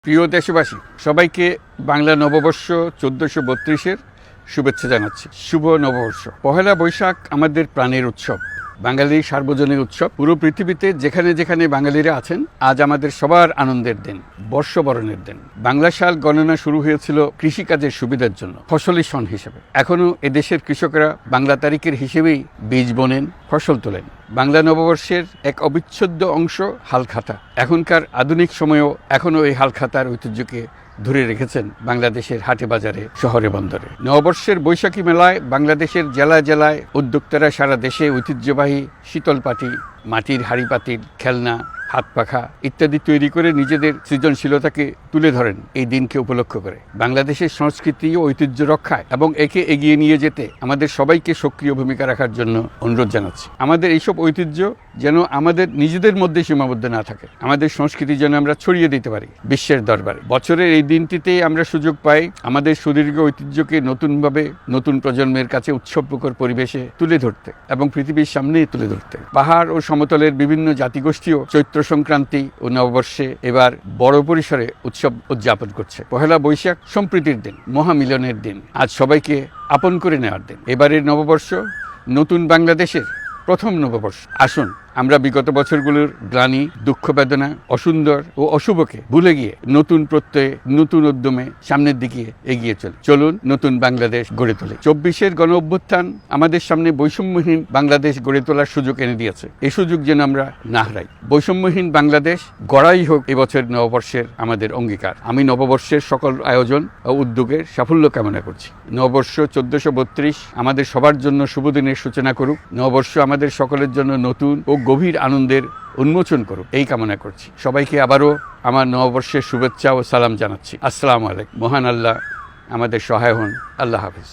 প্রিয় দেশবাসী, সবাইকে বাংলা নববর্ষ 1432-এর শুভেচ্ছা জানাচ্ছি। শুভ নববর্ষ। পহেলা বৈশাখ আমাদের প্রাণের উৎসব, বাঙালির সার্বজনীন উৎসব। পুরো পৃথিবীতে যেখানে যেখানে বাঙালিরা আছেন, আজ আমাদের সবার আনন্দের দিন, বর্ষবরণের দিন। বাংলা সাল গণনা শুরু হয়েছিল কৃষিকাজের সুবিধার জন্য, ফসলি সন হিসেবে। এখনও এদেশের কৃষকরা বাংলা তারিখের হিসেবেই বীজ বোনেন, ফসল তোলেন। বাংলা নববর্ষের এক অবিচ্ছেদ্য অংশ হালখাতা। এখনকার আধুনিক সময়েও এখনও এই হালখাতার ঐতিহ্যকে ধরে রেখেছেন বাংলাদেশের হাটে বাজারে, শহরে বন্দরে। নববর্ষের বৈশাখী মেলায় বাংলাদেশের জেলায় জেলায় উদ্যোক্তারা সারা দেশে ঐতিহ্যবাহী শীতল পাটি, মাটির হাঁড়ি পাতিল, খেলনা, হাত পাখা ইত্যাদি তৈরি করে নিজেদের সৃজনশীলতাকে তুলে ধরেন এই দিনকে উপলক্ষ করে। বাংলাদেশের সংস্কৃতি ও ঐতিহ্য রক্ষায় এবং একে এগিয়ে নিয়ে যেতে আমাদের সবাইকে সক্রিয় ভূমিকা রাখার জন্য অনুরোধ জানাচ্ছি। আমাদের এইসব ঐতিহ্য যেন আমাদের নিজেদের মধ্যে সীমাবদ্ধ না থাকে, আমাদের সংস্কৃতি যেন আমরা ছড়িয়ে দিতে পারি বিশ্বের দরবারে। বছরের এই দিনটিতে আমরা সুযোগ পাই আমাদের সুদীর্ঘ ঐতিহ্যকে নতুনভাবে নতুন প্রজন্মের কাছে উৎসবমুখর পরিবেশে তুলে ধরতে এবং পৃথিবীর সামনে তুলে ধরতে। পাহাড় ও সমতলের বিভিন্ন জাতিগোষ্ঠীও চৈত্র সংক্রান্তি ও নববর্ষে এবার বড় পরিসরে উৎসব উদযাপন করছে। পহেলা বৈশাখ সম্প্রীতির দিন, মহামিলনের দিন, আজ সবাইকে আপন করে নেওয়ার দিন। এবারের নববর্ষ নতুন বাংলাদেশের প্রথম নববর্ষ। আসুন আমরা বিগত বছরগুলোর গ্লানি, দুঃখ, বেদনা, অসুন্দর ও অশুভকে ভুলে গিয়ে নতুন প্রত্যয়ে, নতুন উদ্যমে সামনের দিকে এগিয়ে চলুন নতুন বাংলাদেশ গড়ে তোলে। 24-এর গণ অভ্যুত্থান আমাদের সামনে বৈষম্যহীন বাংলাদেশ গড়ে তোলার সুযোগ এনে দিয়েছে। এই সুযোগ যেন আমরা না হারাই। বৈষম্যহীন বাংলাদেশ গড়াই হোক এবছর নববর্ষের আমাদের অঙ্গীকার। আমি নববর্ষের সকল আয়োজন ও উদ্যোগের সাফল্য কামনা করছি। নববর্ষ 1432 আমাদের সবার জন্য শুভ দিনের সূচনা করুক। নববর্ষ আমাদের সকলের জন্য নতুন ও গভীর আনন্দের উন্মোচন করুক, এই কামনা করছি। সবাইকে আবারও আমার নববর্ষের শুভেচ্ছা ও সালাম জানাচ্ছি। আসসালামু আলাইকুম। মহান আল্লাহ আমাদের সহায় হন। আল্লাহ হাফিজ।